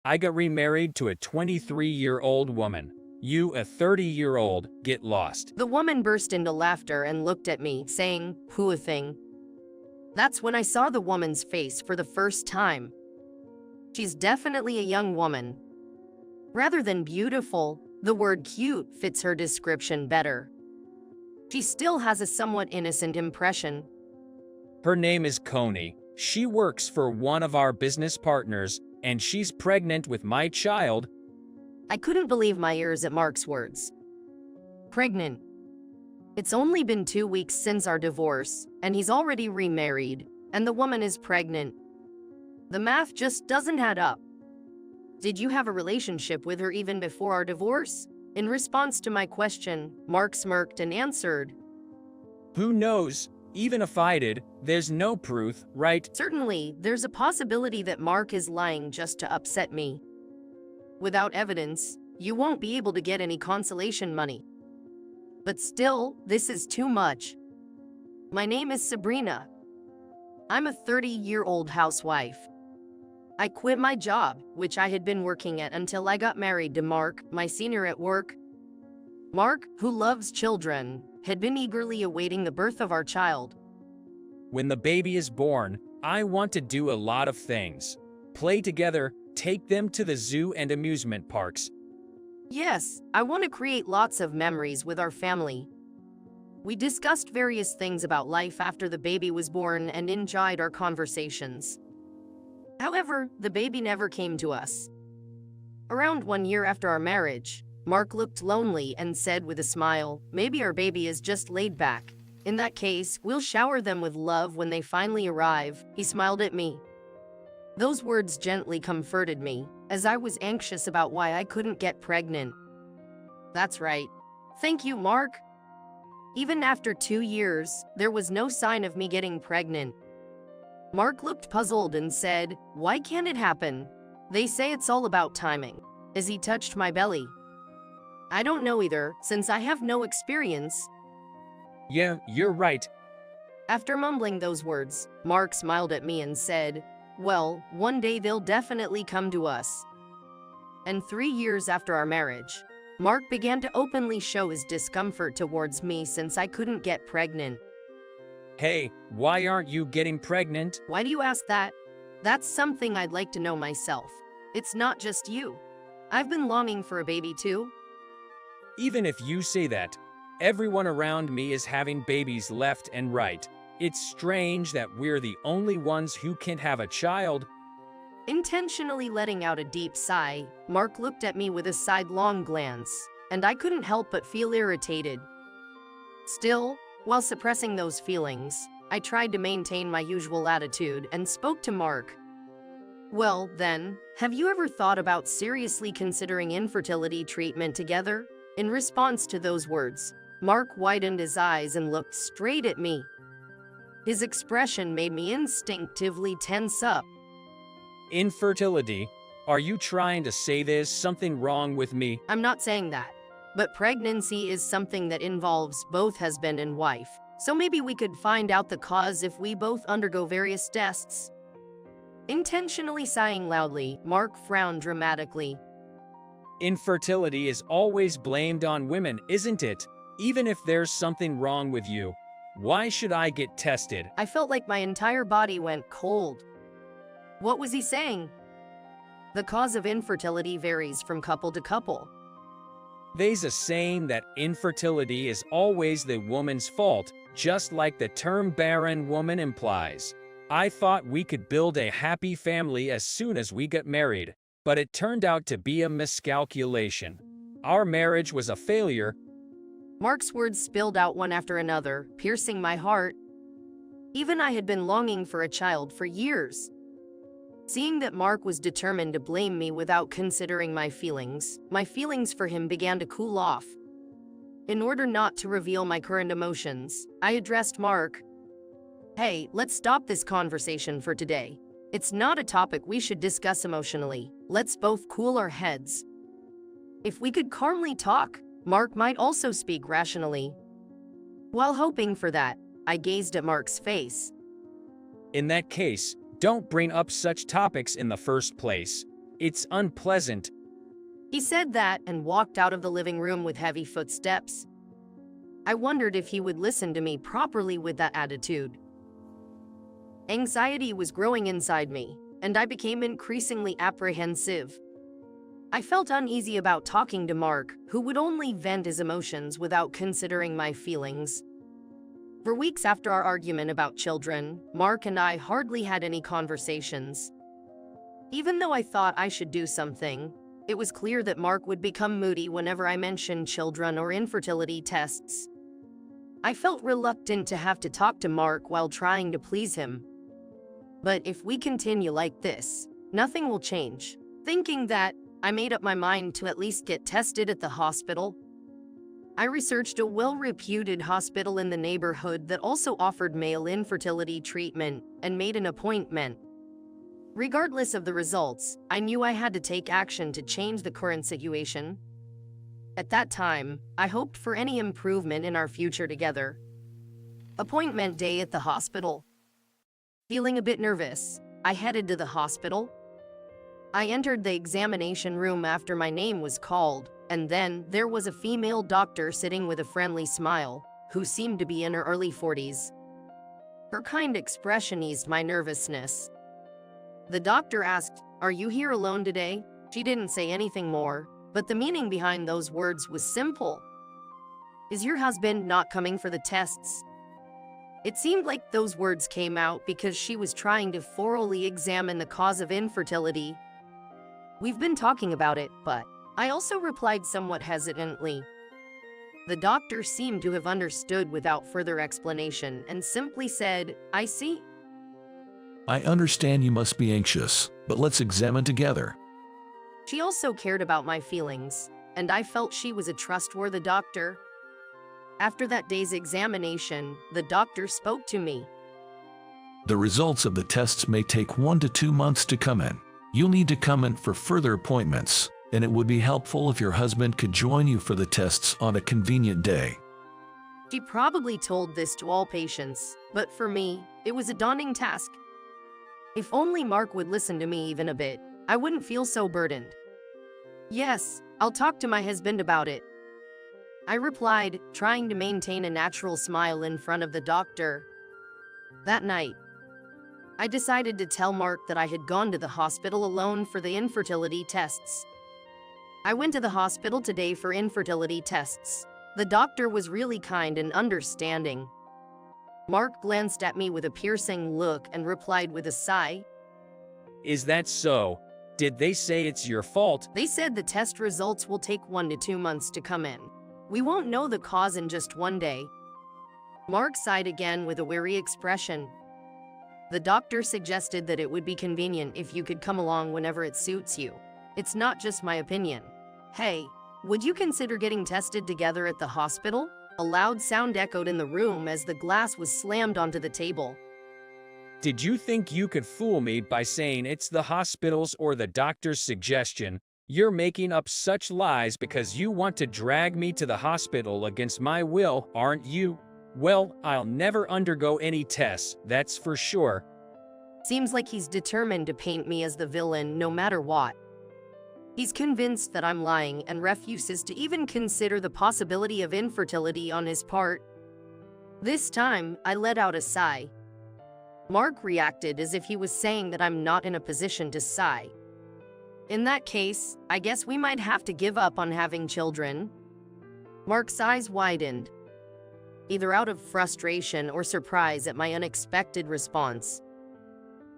I got remarried to a 23-year-old woman. You, a 30-year-old, get lost. The woman burst into laughter and looked at me, saying, "Poor thing." That's when I saw the woman's face for the first time. She's definitely a young woman. Rather than beautiful, the word cute fits her description better. She still has a somewhat innocent impression. Her name is Coney. She works for one of our business partners, and she's pregnant with my child. I couldn't believe my ears at Mark's words. Pregnant. It's only been 2 weeks since our divorce, and he's already remarried, and the woman is pregnant. The math just doesn't add up. Did you have a relationship with her even before our divorce? In response to my question, Mark smirked and answered, Who knows? Even if I did, there's no proof, right? Certainly, there's a possibility that Mark is lying just to upset me. Without evidence, you won't be able to get any consolation money. But still, this is too much. My name is Sabrina. I'm a 30-year-old housewife. I quit my job, which I had been working at until I got married to Mark, my senior at work. Mark, who loves children, had been eagerly awaiting the birth of our child. When the baby is born, I want to do a lot of things. Play together, take them to the zoo and amusement parks. Yes, I want to create lots of memories with our family. We discussed various things about life after the baby was born and enjoyed our conversations. However, the baby never came to us. Around 1 year after our marriage, Mark looked lonely and said with a smile, "Maybe our baby is just laid back. In that case, we'll shower them with love when they finally arrive." He smiled at me. Those words gently comforted me, as I was anxious about why I couldn't get pregnant. That's right. Thank you, Mark. Even after 2 years, there was no sign of me getting pregnant. Mark looked puzzled and said, "Why can't it happen? They say it's all about timing," as he touched my belly. I don't know either, since I have no experience. Yeah, you're right. After mumbling those words, Mark smiled at me and said, "Well, one day they'll definitely come to us." And 3 years after our marriage, Mark began to openly show his discomfort towards me since I couldn't get pregnant. Hey, why aren't you getting pregnant? Why do you ask that? That's something I'd like to know myself. It's not just you. I've been longing for a baby too. Even if you say that, everyone around me is having babies left and right. It's strange that we're the only ones who can't have a child. Intentionally letting out a deep sigh, Mark looked at me with a sidelong glance, and I couldn't help but feel irritated. Still, while suppressing those feelings, I tried to maintain my usual attitude and spoke to Mark. "Well, then, have you ever thought about seriously considering infertility treatment together?" In response to those words, Mark widened his eyes and looked straight at me. His expression made me instinctively tense up. Infertility? Are you trying to say there's something wrong with me? I'm not saying that, but pregnancy is something that involves both husband and wife, so maybe we could find out the cause if we both undergo various tests. Intentionally sighing loudly, Mark frowned dramatically. Infertility is always blamed on women, isn't it? Even if there's something wrong with you, why should I get tested? I felt like my entire body went cold. What was he saying? The cause of infertility varies from couple to couple. There's a saying that infertility is always the woman's fault, just like the term barren woman implies. I thought we could build a happy family as soon as we got married, but it turned out to be a miscalculation. Our marriage was a failure. Mark's words spilled out one after another, piercing my heart. Even I had been longing for a child for years. Seeing that Mark was determined to blame me without considering my feelings for him began to cool off. In order not to reveal my current emotions, I addressed Mark. "Hey, let's stop this conversation for today. It's not a topic we should discuss emotionally. Let's both cool our heads." If we could calmly talk, Mark might also speak rationally. While hoping for that, I gazed at Mark's face. In that case, don't bring up such topics in the first place. It's unpleasant. He said that and walked out of the living room with heavy footsteps. I wondered if he would listen to me properly with that attitude. Anxiety was growing inside me, and I became increasingly apprehensive. I felt uneasy about talking to Mark, who would only vent his emotions without considering my feelings. For weeks after our argument about children, Mark and I hardly had any conversations. Even though I thought I should do something, it was clear that Mark would become moody whenever I mentioned children or infertility tests. I felt reluctant to have to talk to Mark while trying to please him. But if we continue like this, nothing will change. Thinking that, I made up my mind to at least get tested at the hospital. I researched a well-reputed hospital in the neighborhood that also offered male infertility treatment and made an appointment. Regardless of the results, I knew I had to take action to change the current situation. At that time, I hoped for any improvement in our future together. Appointment day at the hospital. Feeling a bit nervous, I headed to the hospital. I entered the examination room after my name was called, and then there was a female doctor sitting with a friendly smile, who seemed to be in her early 40s. Her kind expression eased my nervousness. The doctor asked, "Are you here alone today?" She didn't say anything more, but the meaning behind those words was simple. "Is your husband not coming for the tests?" It seemed like those words came out because she was trying to thoroughly examine the cause of infertility. "We've been talking about it, but..." I also replied somewhat hesitantly. The doctor seemed to have understood without further explanation and simply said, "I see." I understand you must be anxious, but let's examine together. She also cared about my feelings, and I felt she was a trustworthy doctor. After that day's examination, the doctor spoke to me. The results of the tests may take 1 to 2 months to come in. You'll need to come in for further appointments, and it would be helpful if your husband could join you for the tests on a convenient day. She probably told this to all patients, but for me, it was a daunting task. If only Mark would listen to me even a bit, I wouldn't feel so burdened. "Yes, I'll talk to my husband about it," I replied, trying to maintain a natural smile in front of the doctor. That night, I decided to tell Mark that I had gone to the hospital alone for the infertility tests. I went to the hospital today for infertility tests. The doctor was really kind and understanding. Mark glanced at me with a piercing look and replied with a sigh. Is that so? Did they say it's your fault? "They said the test results will take 1 to 2 months to come in. We won't know the cause in just one day." Mark sighed again with a weary expression. The doctor suggested that it would be convenient if you could come along whenever it suits you. It's not just my opinion. "Hey, would you consider getting tested together at the hospital?" A loud sound echoed in the room as the glass was slammed onto the table. Did you think you could fool me by saying it's the hospital's or the doctor's suggestion? You're making up such lies because you want to drag me to the hospital against my will, aren't you? Well, I'll never undergo any tests, that's for sure. Seems like he's determined to paint me as the villain no matter what. He's convinced that I'm lying and refuses to even consider the possibility of infertility on his part. This time, I let out a sigh. Mark reacted as if he was saying that I'm not in a position to sigh. In that case, I guess we might have to give up on having children. Mark's eyes widened, either out of frustration or surprise at my unexpected response.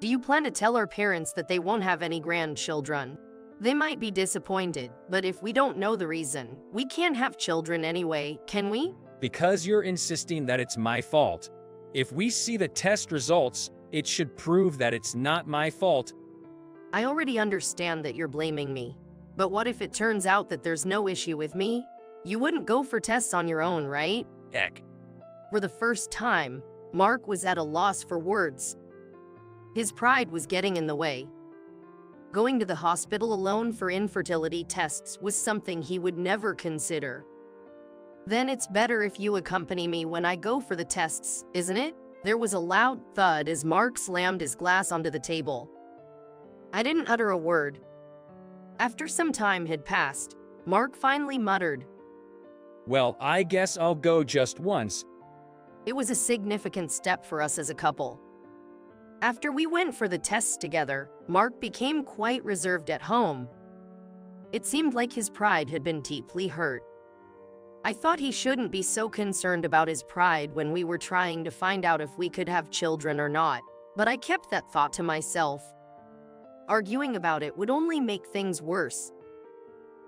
"Do you plan to tell our parents that they won't have any grandchildren? They might be disappointed, but if we don't know the reason, we can't have children anyway, can we?" Because you're insisting that it's my fault. If we see the test results, it should prove that it's not my fault. I already understand that you're blaming me. But what if it turns out that there's no issue with me? You wouldn't go for tests on your own, right? Heck. For the first time, Mark was at a loss for words. His pride was getting in the way. Going to the hospital alone for infertility tests was something he would never consider. "Then it's better if you accompany me when I go for the tests, isn't it?" There was a loud thud as Mark slammed his glass onto the table. I didn't utter a word. After some time had passed, Mark finally muttered. Well, I guess I'll go just once. It was a significant step for us as a couple. After we went for the tests together, Mark became quite reserved at home. It seemed like his pride had been deeply hurt. I thought he shouldn't be so concerned about his pride when we were trying to find out if we could have children or not, but I kept that thought to myself. Arguing about it would only make things worse.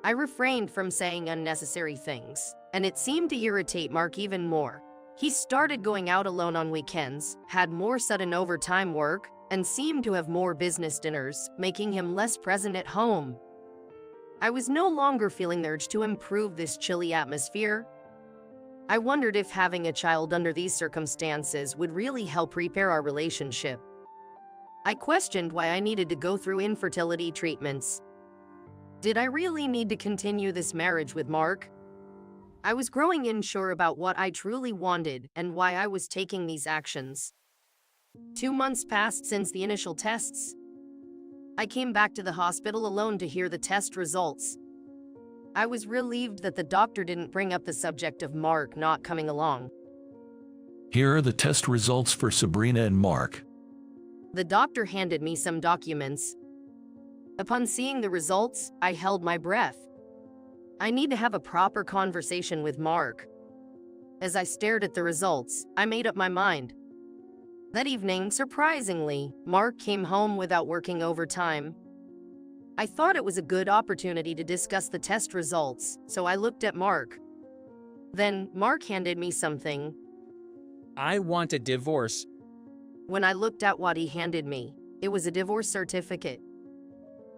I refrained from saying unnecessary things, and it seemed to irritate Mark even more. He started going out alone on weekends, had more sudden overtime work, and seemed to have more business dinners, making him less present at home. I was no longer feeling the urge to improve this chilly atmosphere. I wondered if having a child under these circumstances would really help repair our relationship. I questioned why I needed to go through infertility treatments. Did I really need to continue this marriage with Mark? I was growing unsure about what I truly wanted and why I was taking these actions. 2 months passed since the initial tests. I came back to the hospital alone to hear the test results. I was relieved that the doctor didn't bring up the subject of Mark not coming along. Here are the test results for Sabrina and Mark. The doctor handed me some documents. Upon seeing the results, I held my breath. I need to have a proper conversation with Mark. As I stared at the results, I made up my mind. That evening, surprisingly, Mark came home without working overtime. I thought it was a good opportunity to discuss the test results, so I looked at Mark. Then, Mark handed me something. I want a divorce. When I looked at what he handed me, it was a divorce certificate.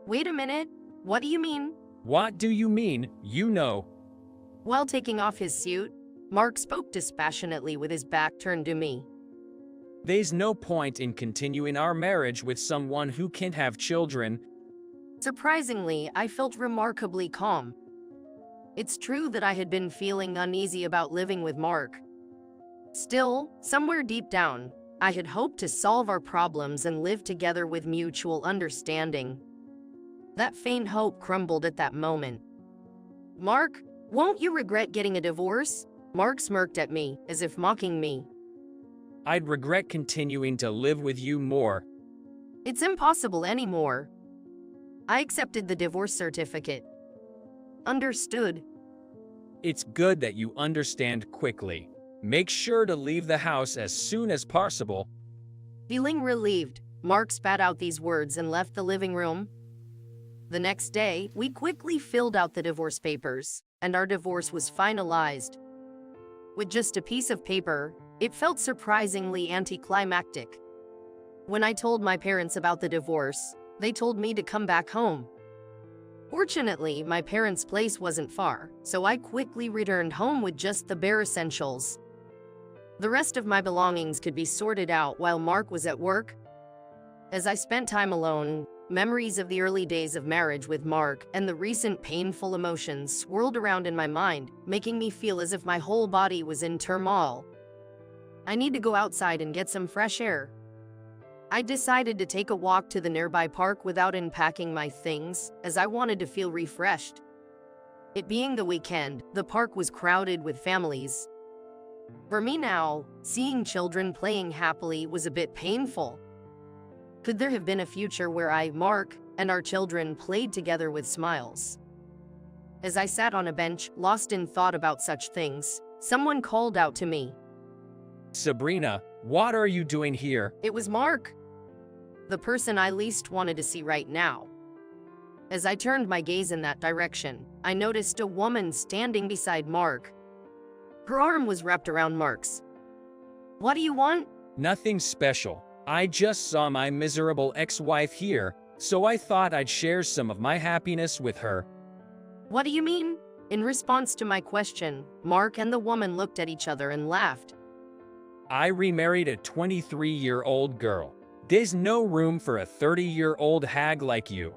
Wait a minute, what do you mean? What do you mean? You know. While taking off his suit, Mark spoke dispassionately with his back turned to me. There's no point in continuing our marriage with someone who can't have children. Surprisingly, I felt remarkably calm. It's true that I had been feeling uneasy about living with Mark. Still, somewhere deep down, I had hoped to solve our problems and live together with mutual understanding. That faint hope crumbled at that moment. Mark, won't you regret getting a divorce? Mark smirked at me, as if mocking me. I'd regret continuing to live with you more. It's impossible anymore. I accepted the divorce certificate. Understood. It's good that you understand quickly. Make sure to leave the house as soon as possible. Feeling relieved, Mark spat out these words and left the living room. The next day, we quickly filled out the divorce papers, and our divorce was finalized. With just a piece of paper, it felt surprisingly anticlimactic. When I told my parents about the divorce, they told me to come back home. Fortunately, my parents' place wasn't far, so I quickly returned home with just the bare essentials. The rest of my belongings could be sorted out while Mark was at work. As I spent time alone, memories of the early days of marriage with Mark and the recent painful emotions swirled around in my mind, making me feel as if my whole body was in turmoil. I need to go outside and get some fresh air. I decided to take a walk to the nearby park without unpacking my things, as I wanted to feel refreshed. It being the weekend, the park was crowded with families. For me now, seeing children playing happily was a bit painful. Could there have been a future where I, Mark, and our children played together with smiles? As I sat on a bench, lost in thought about such things, someone called out to me. Sabrina, what are you doing here? It was Mark, the person I least wanted to see right now. As I turned my gaze in that direction, I noticed a woman standing beside Mark. Her arm was wrapped around Mark's. What do you want? Nothing special. I just saw my miserable ex-wife here, so I thought I'd share some of my happiness with her. What do you mean? In response to my question, Mark and the woman looked at each other and laughed. I remarried a 23-year-old girl. There's no room for a 30-year-old hag like you.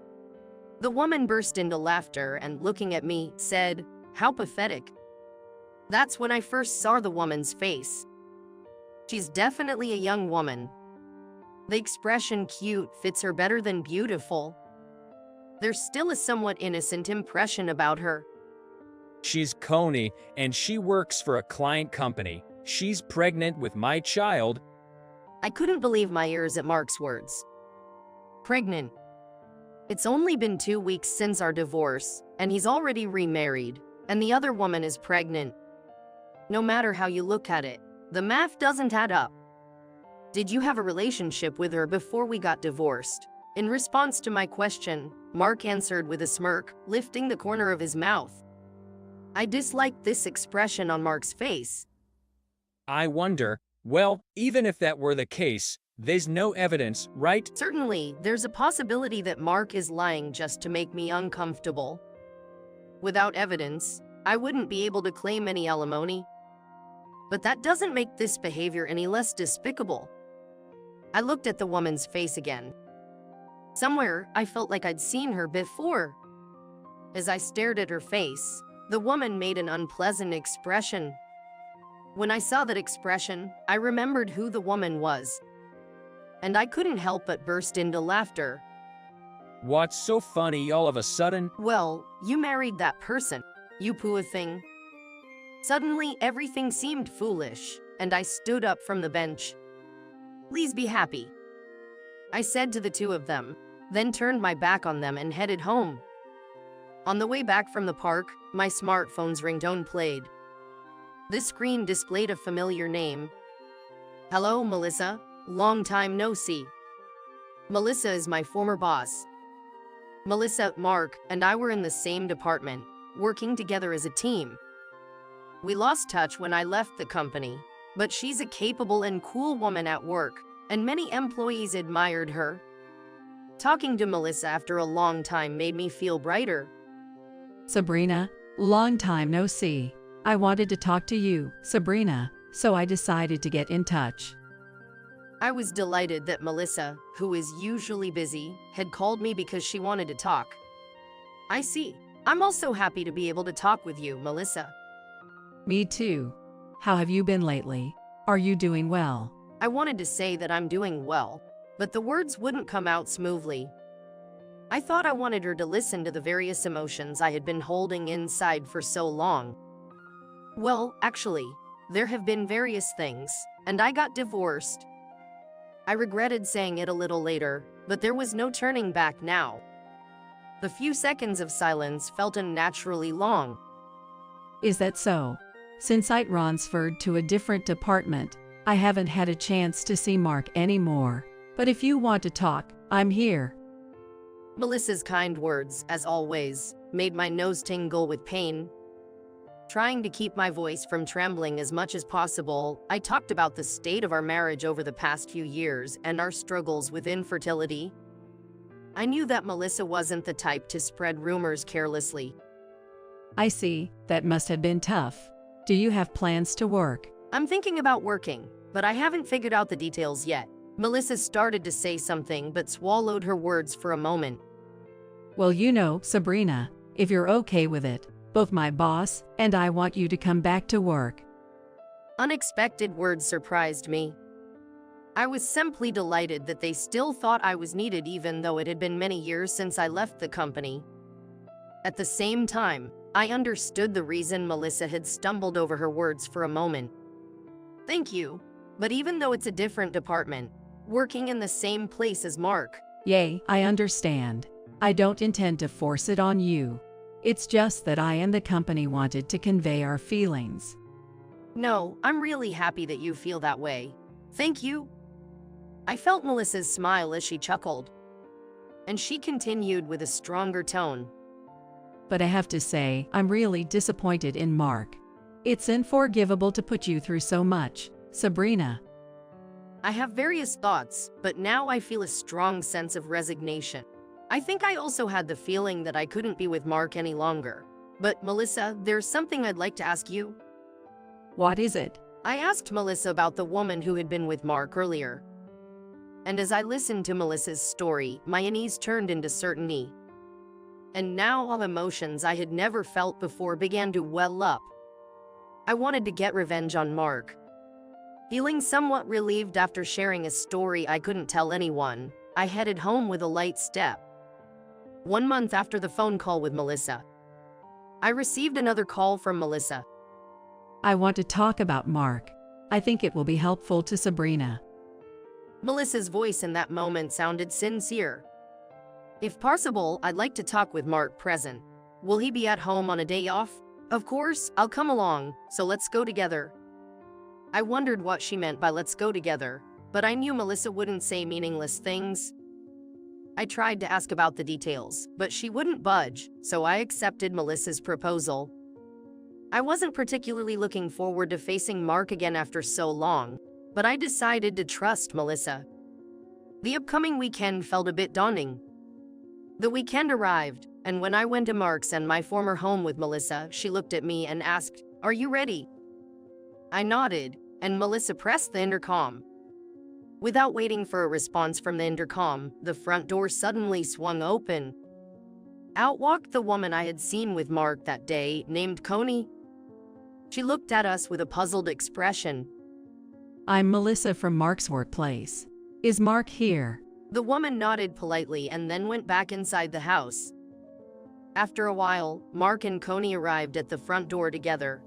The woman burst into laughter and, looking at me, said, "How pathetic." That's when I first saw the woman's face. She's definitely a young woman. The expression cute fits her better than beautiful. There's still a somewhat innocent impression about her. She's Coney, and she works for a client company. She's pregnant with my child. I couldn't believe my ears at Mark's words. Pregnant. It's only been 2 weeks since our divorce, and he's already remarried, and the other woman is pregnant. No matter how you look at it, the math doesn't add up. Did you have a relationship with her before we got divorced? In response to my question, Mark answered with a smirk, lifting the corner of his mouth. I disliked this expression on Mark's face. I wonder, well, even if that were the case, there's no evidence, right? Certainly, there's a possibility that Mark is lying just to make me uncomfortable. Without evidence, I wouldn't be able to claim any alimony. But that doesn't make this behavior any less despicable. I looked at the woman's face again. Somewhere, I felt like I'd seen her before. As I stared at her face, the woman made an unpleasant expression. When I saw that expression, I remembered who the woman was. And I couldn't help but burst into laughter. What's so funny all of a sudden? Well, you married that person, you poor thing. Suddenly, everything seemed foolish, and I stood up from the bench. Please be happy, I said to the two of them, then turned my back on them and headed home. On the way back from the park, my smartphone's ringtone played. This screen displayed a familiar name. Hello, Melissa. Long time no see. Melissa is my former boss. Melissa, Mark, and I were in the same department, working together as a team. We lost touch when I left the company, but she's a capable and cool woman at work, and many employees admired her. Talking to Melissa after a long time made me feel brighter. Sabrina, long time no see. I wanted to talk to you, Sabrina, so I decided to get in touch. I was delighted that Melissa, who is usually busy, had called me because she wanted to talk. I see. I'm also happy to be able to talk with you, Melissa. Me too. How have you been lately? Are you doing well? I wanted to say that I'm doing well, but the words wouldn't come out smoothly. I thought I wanted her to listen to the various emotions I had been holding inside for so long. Well, actually, there have been various things, and I got divorced. I regretted saying it a little later, but there was no turning back now. The few seconds of silence felt unnaturally long. Is that so? Since I transferred to a different department, I haven't had a chance to see Mark anymore. But if you want to talk, I'm here. Melissa's kind words, as always, made my nose tingle with pain. Trying to keep my voice from trembling as much as possible, I talked about the state of our marriage over the past few years and our struggles with infertility. I knew that Melissa wasn't the type to spread rumors carelessly. I see, that must have been tough. Do you have plans to work? I'm thinking about working, but I haven't figured out the details yet. Melissa started to say something but swallowed her words for a moment. Well, you know, Sabrina, if you're okay with it, both my boss and I want you to come back to work. Unexpected words surprised me. I was simply delighted that they still thought I was needed even though it had been many years since I left the company. At the same time, I understood the reason Melissa had stumbled over her words for a moment. Thank you, but even though it's a different department, working in the same place as Mark. Yay, I understand. I don't intend to force it on you. It's just that I and the company wanted to convey our feelings. No, I'm really happy that you feel that way. Thank you. I felt Melissa's smile as she chuckled. And she continued with a stronger tone. But I have to say, I'm really disappointed in Mark. It's unforgivable to put you through so much, Sabrina. I have various thoughts, but now I feel a strong sense of resignation. I think I also had the feeling that I couldn't be with Mark any longer. But Melissa, there's something I'd like to ask you. What is it? I asked Melissa about the woman who had been with Mark earlier. And as I listened to Melissa's story, my unease turned into certainty. And now all emotions I had never felt before began to well up. I wanted to get revenge on Mark. Feeling somewhat relieved after sharing a story I couldn't tell anyone, I headed home with a light step. 1 month after the phone call with Melissa, I received another call from Melissa. I want to talk about Mark. I think it will be helpful to Sabrina. Melissa's voice in that moment sounded sincere. If possible, I'd like to talk with Mark present. Will he be at home on a day off? Of course, I'll come along, so let's go together. I wondered what she meant by let's go together, but I knew Melissa wouldn't say meaningless things. I tried to ask about the details, but she wouldn't budge, so I accepted Melissa's proposal. I wasn't particularly looking forward to facing Mark again after so long, but I decided to trust Melissa. The upcoming weekend felt a bit daunting. The weekend arrived, and when I went to Mark's and my former home with Melissa, she looked at me and asked, "Are you ready?" I nodded, and Melissa pressed the intercom. Without waiting for a response from the intercom, the front door suddenly swung open. Out walked the woman I had seen with Mark that day, named Connie. She looked at us with a puzzled expression. I'm Melissa from Mark's workplace. Is Mark here? The woman nodded politely and then went back inside the house. After a while, Mark and Connie arrived at the front door together.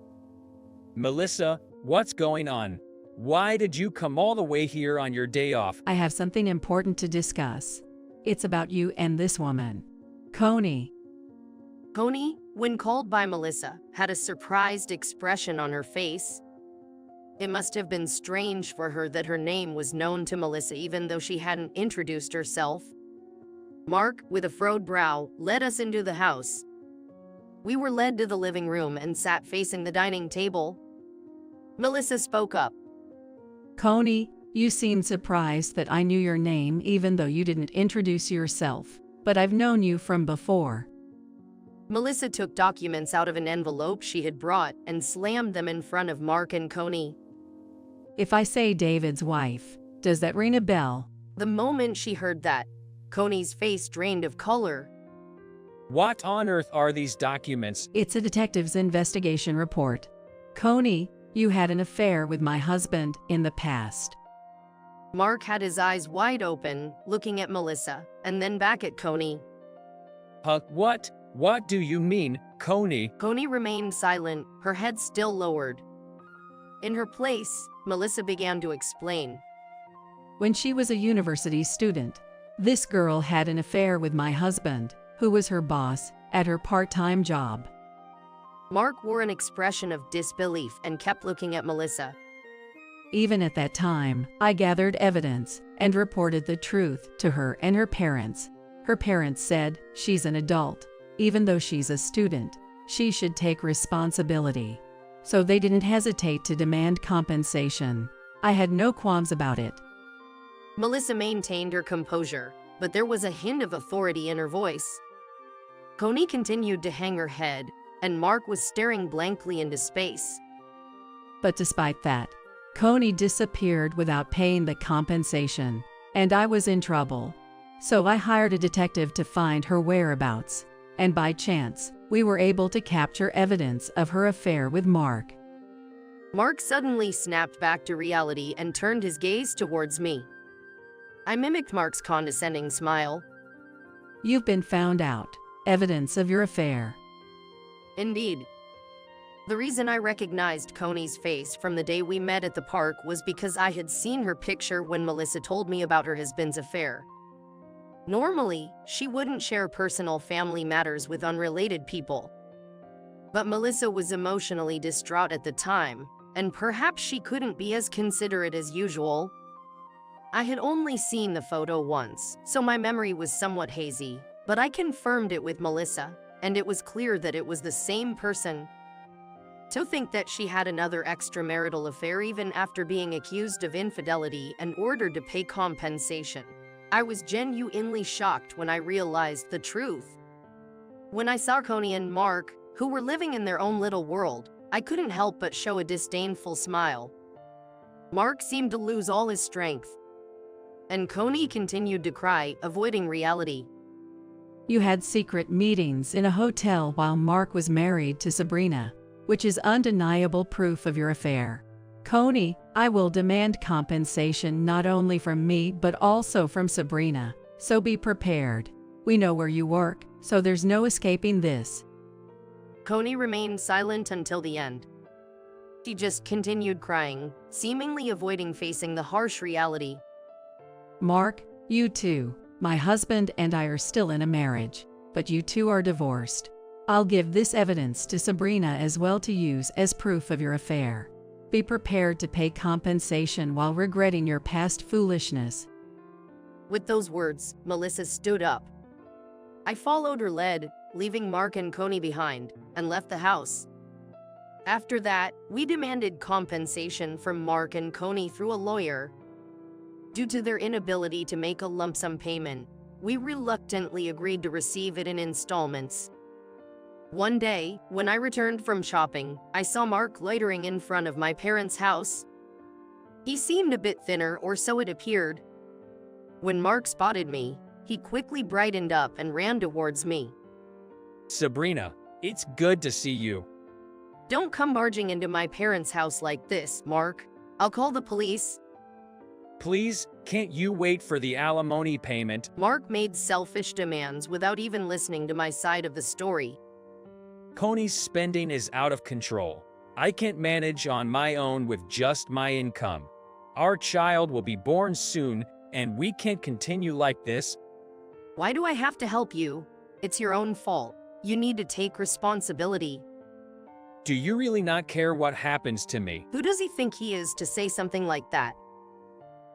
Melissa, what's going on? Why did you come all the way here on your day off? I have something important to discuss. It's about you and this woman. Connie. Connie, when called by Melissa, had a surprised expression on her face. It must have been strange for her that her name was known to Melissa even though she hadn't introduced herself. Mark, with a furrowed brow, led us into the house. We were led to the living room and sat facing the dining table. Melissa spoke up. Connie, you seemed surprised that I knew your name even though you didn't introduce yourself, but I've known you from before. Melissa took documents out of an envelope she had brought and slammed them in front of Mark and Connie. If I say David's wife, does that ring a bell? The moment she heard that, Connie's face drained of color. What on earth are these documents? It's a detective's investigation report. Connie, you had an affair with my husband in the past. Mark had his eyes wide open, looking at Melissa, and then back at Connie. What? What do you mean, Connie? Connie remained silent, her head still lowered. In her place, Melissa began to explain. When she was a university student, this girl had an affair with my husband, who was her boss, at her part-time job. Mark wore an expression of disbelief and kept looking at Melissa. Even at that time, I gathered evidence and reported the truth to her and her parents. Her parents said, she's an adult. Even though she's a student, she should take responsibility. So they didn't hesitate to demand compensation. I had no qualms about it. Melissa maintained her composure, but there was a hint of authority in her voice. Connie continued to hang her head, and Mark was staring blankly into space. But despite that, Connie disappeared without paying the compensation, and I was in trouble. So I hired a detective to find her whereabouts, and by chance, we were able to capture evidence of her affair with Mark. Mark suddenly snapped back to reality and turned his gaze towards me. I mimicked Mark's condescending smile. You've been found out. Evidence of your affair. Indeed. The reason I recognized Connie's face from the day we met at the park was because I had seen her picture when Melissa told me about her husband's affair. Normally, she wouldn't share personal family matters with unrelated people. But Melissa was emotionally distraught at the time, and perhaps she couldn't be as considerate as usual. I had only seen the photo once, so my memory was somewhat hazy, but I confirmed it with Melissa, and it was clear that it was the same person. To think that she had another extramarital affair even after being accused of infidelity and ordered to pay compensation. I was genuinely shocked when I realized the truth. When I saw Connie and Mark, who were living in their own little world, I couldn't help but show a disdainful smile. Mark seemed to lose all his strength, and Connie continued to cry, avoiding reality. You had secret meetings in a hotel while Mark was married to Sabrina, which is undeniable proof of your affair. Connie, I will demand compensation not only from me but also from Sabrina, so be prepared. We know where you work, so there's no escaping this. Coney remained silent until the end. She just continued crying, seemingly avoiding facing the harsh reality. Mark, you too. My husband and I are still in a marriage, but you two are divorced. I'll give this evidence to Sabrina as well to use as proof of your affair. Be prepared to pay compensation while regretting your past foolishness. With those words, Melissa stood up. I followed her lead, leaving Mark and Coney behind, and left the house. After that, we demanded compensation from Mark and Coney through a lawyer. Due to their inability to make a lump sum payment, we reluctantly agreed to receive it in installments. One day, when I returned from shopping, I saw Mark loitering in front of my parents' house. He seemed a bit thinner, or so it appeared. When Mark spotted me, he quickly brightened up and ran towards me. Sabrina, it's good to see you. Don't come barging into my parents' house like this, Mark. I'll call the police. Please, can't you wait for the alimony payment? Mark made selfish demands without even listening to my side of the story. Coney's spending is out of control. I can't manage on my own with just my income. Our child will be born soon, and we can't continue like this. Why do I have to help you? It's your own fault. You need to take responsibility. Do you really not care what happens to me? Who does he think he is to say something like that?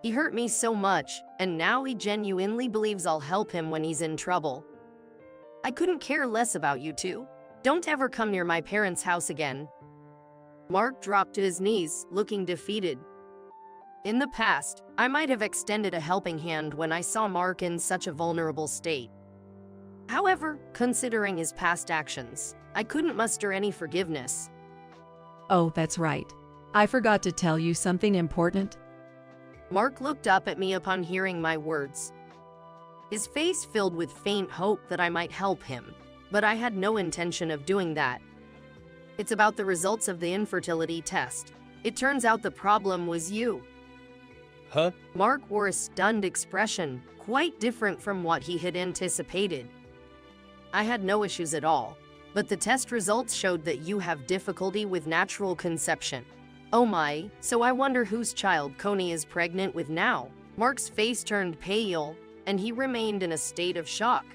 He hurt me so much, and now he genuinely believes I'll help him when he's in trouble. I couldn't care less about you two. Don't ever come near my parents' house again. Mark dropped to his knees, looking defeated. In the past, I might have extended a helping hand when I saw Mark in such a vulnerable state. However, considering his past actions, I couldn't muster any forgiveness. Oh, that's right. I forgot to tell you something important. Mark looked up at me upon hearing my words. His face filled with faint hope that I might help him, but I had no intention of doing that. It's about the results of the infertility test. It turns out the problem was you. Huh? Mark wore a stunned expression, quite different from what he had anticipated. I had no issues at all, but the test results showed that you have difficulty with natural conception. Oh my, so I wonder whose child Coney is pregnant with now. Mark's face turned pale, and he remained in a state of shock.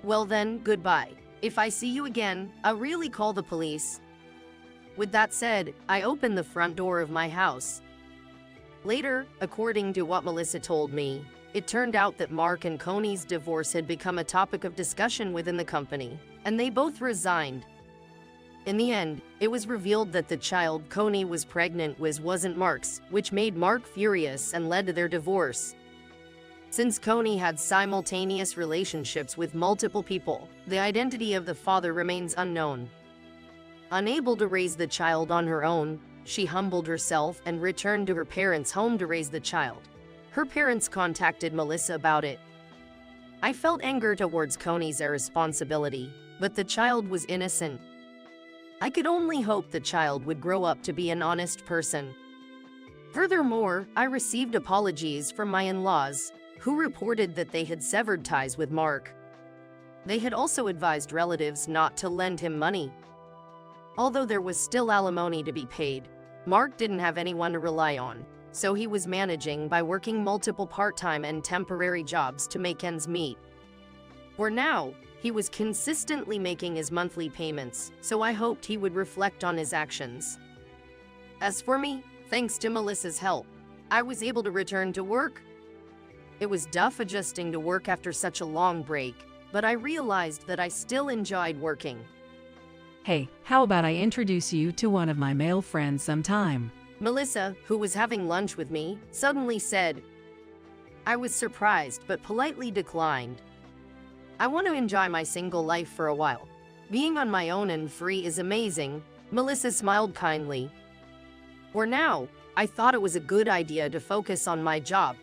Well then, goodbye. If I see you again, I'll really call the police. With that said, I opened the front door of my house. Later, according to what Melissa told me, it turned out that Mark and Coney's divorce had become a topic of discussion within the company, and they both resigned. In the end, it was revealed that the child Coney was pregnant with wasn't Mark's, which made Mark furious and led to their divorce. Since Coney had simultaneous relationships with multiple people, the identity of the father remains unknown. Unable to raise the child on her own, she humbled herself and returned to her parents' home to raise the child. Her parents contacted Melissa about it. I felt anger towards Coney's irresponsibility, but the child was innocent. I could only hope the child would grow up to be an honest person. Furthermore, I received apologies from my in-laws, who reported that they had severed ties with Mark. They had also advised relatives not to lend him money. Although there was still alimony to be paid, Mark didn't have anyone to rely on, so he was managing by working multiple part-time and temporary jobs to make ends meet. For now, he was consistently making his monthly payments, so I hoped he would reflect on his actions. As for me, thanks to Melissa's help, I was able to return to work. It was tough adjusting to work after such a long break, but I realized that I still enjoyed working. Hey, how about I introduce you to one of my male friends sometime? Melissa, who was having lunch with me, suddenly said. I was surprised but politely declined. I want to enjoy my single life for a while. Being on my own and free is amazing. Melissa smiled kindly. For now, I thought it was a good idea to focus on my job,